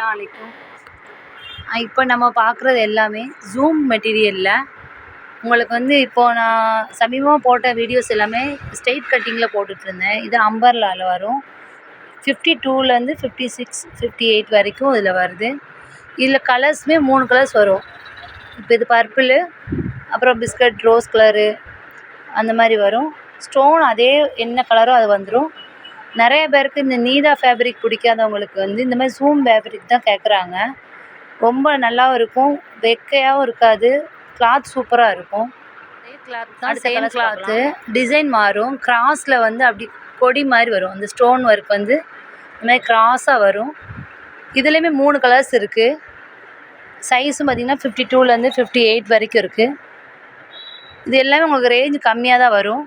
அஸ்ஸலாமு அலைக்கும். இப்போ நம்ம பார்க்குறது எல்லாமே ஜூம் மெட்டீரியலில் உங்களுக்கு வந்து இப்போது நான் சமீபமாக போட்ட வீடியோஸ் எல்லாமே ஸ்ட்ரெயிட் கட்டிங்கில் போட்டுட்ருந்தேன். இது அம்பர்லாவில் வரும். 52லேருந்து 56, 58 வரைக்கும் இதில் வருது. இதில் கலர்ஸுமே 3 கலர்ஸ் வரும். இப்போ இது பர்பிளு, அப்புறம் பிஸ்கட் ரோஸ் கலரு, அந்த மாதிரி வரும். ஸ்டோன் அதே என்ன கலரோ அது வந்துடும். நிறைய பேருக்கு இந்த நீதா ஃபேப்ரிக் பிடிக்காதவங்களுக்கு வந்து இந்த மாதிரி ஜூம் ஃபேப்ரிக் தான் கேட்குறாங்க. ரொம்ப நல்லாவும் இருக்கும், வெக்கையாகவும் இருக்காது, கிளாத் சூப்பராக இருக்கும். கிளாத் தான், சேம் கிளாத்து, டிசைன் மாறும். கிராஸில் வந்து அப்படி கொடி மாதிரி வரும். அந்த ஸ்டோன் ஒர்க் வந்து இந்த மாதிரி கிராஸாக வரும். இதுலேயுமே 3 கலர்ஸ் இருக்குது. சைஸும் பார்த்திங்கன்னா 52லேருந்து 58 வரைக்கும் இருக்குது. இது எல்லாமே உங்களுக்கு ரேஞ்சு கம்மியாக தான் வரும்.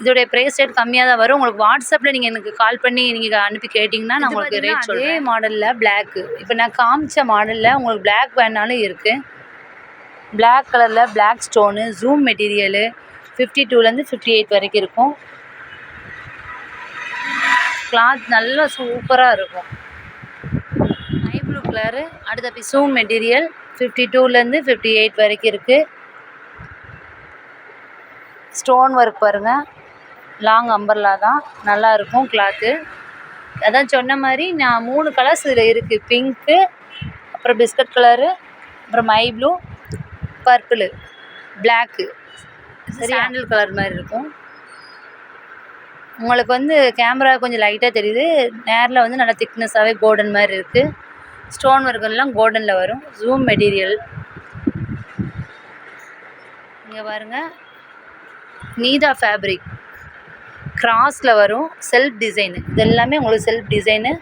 இதோடைய ப்ரைஸ் ரேட் கம்மியாக தான் வரும். உங்களுக்கு வாட்ஸ்அப்பில் நீங்கள் எனக்கு கால் பண்ணி நீங்கள் அனுப்பி கேட்டிங்கன்னா நான் உங்களுக்கு ரேட் சொல்கிறேன். அதே மாடலில் பிளாக்கு, இப்போ நான் காமிச்ச மாடலில் உங்களுக்கு பிளாக் வேணாலும் இருக்குது. பிளாக் கலரில் பிளாக் ஸ்டோனு, ஜூம் மெட்டீரியலு, 52லேருந்து 58 வரைக்கும் இருக்கும். கிளாத் நல்லா சூப்பராக இருக்கும். ஸ்கை ப்ளூ கலரு, அடுத்த ஜூம் மெட்டீரியல் 52லேருந்து 58 வரைக்கும் இருக்குது. ஸ்டோன் ஒர்க் பாருங்கள், லாங் அம்பர்லா தான், நல்லாயிருக்கும் கிளாத்து. அதான் சொன்ன மாதிரி நான் 3 கலர்ஸ் இதில் இருக்குது. பிங்க்கு, அப்புறம் பிஸ்கட் கலரு, அப்புறம் மை blue, purple, black, sandal colour மாதிரி இருக்கும். உங்களுக்கு வந்து கேமரா கொஞ்சம் லைட்டாக தெரியுது, நேரில் வந்து நல்லா திக்னஸாகவே கோல்டன் மாதிரி இருக்குது. ஸ்டோன் ஒர்க்கெல்லாம் கோல்டனில் வரும். ஜூம் மெட்டீரியல் இங்கே பாருங்கள், நீதா ஃபேப்ரிக் கிராஸில் வரும். செல்ஃப் டிசைனு, இது எல்லாமே உங்களுக்கு செல்ஃப் டிசைனு.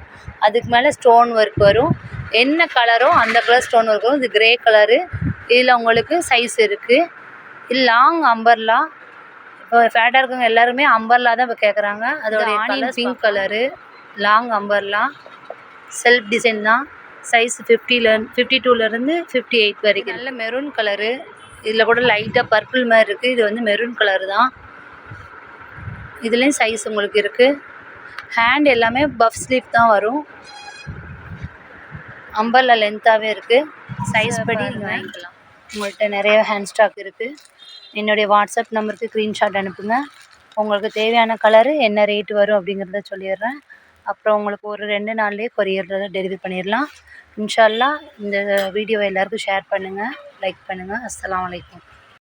அதுக்கு மேலே ஸ்டோன் ஒர்க் வரும். என்ன கலரோ அந்த கலர் ஸ்டோன் ஒர்க் வரும். இது க்ரே கலரு. இதில் உங்களுக்கு சைஸ் இருக்குது. இது லாங் அம்பர்லா. இப்போ ஃபேட்டாக இருக்கவங்க எல்லாருமே அம்பர்லா தான் இப்போ கேட்குறாங்க. அதோடைய colour pink colour, long umbrella, self design தான். சைஸ் 52லேருந்து 58 வரைக்கும். நல்ல மெரூன் கலரு. இதில் கூட லைட்டாக பர்பிள் மாதிரி இருக்குது. இது வந்து மெரூன் கலரு தான். இதுலேயும் சைஸ் உங்களுக்கு இருக்குது. ஹேண்ட் எல்லாமே பஃப் ஸ்லீவ் தான் வரும். அம்பர்லா லென்த்தாகவே இருக்குது. சைஸ் படி நீங்கள் வாங்கிக்கலாம். உங்கள்கிட்ட நிறைய ஹேண்ட் ஸ்டாக் இருக்குது. என்னுடைய வாட்ஸ்அப் நம்பருக்கு ஸ்க்ரீன்ஷாட் அனுப்புங்க. உங்களுக்கு தேவையான கலரு என்ன ரேட்டு வரும் அப்படிங்கிறத சொல்லிடுறேன். அப்புறம் உங்களுக்கு ஒரு 2 நாள்லேயே கொரியரில் டெலிவரி பண்ணிடலாம். இன்ஷா அல்லாஹ் இந்த வீடியோவை எல்லாருக்கும் ஷேர் பண்ணுங்கள், லைக் பண்ணுங்கள். அஸ்ஸலாமு அலைக்கும்.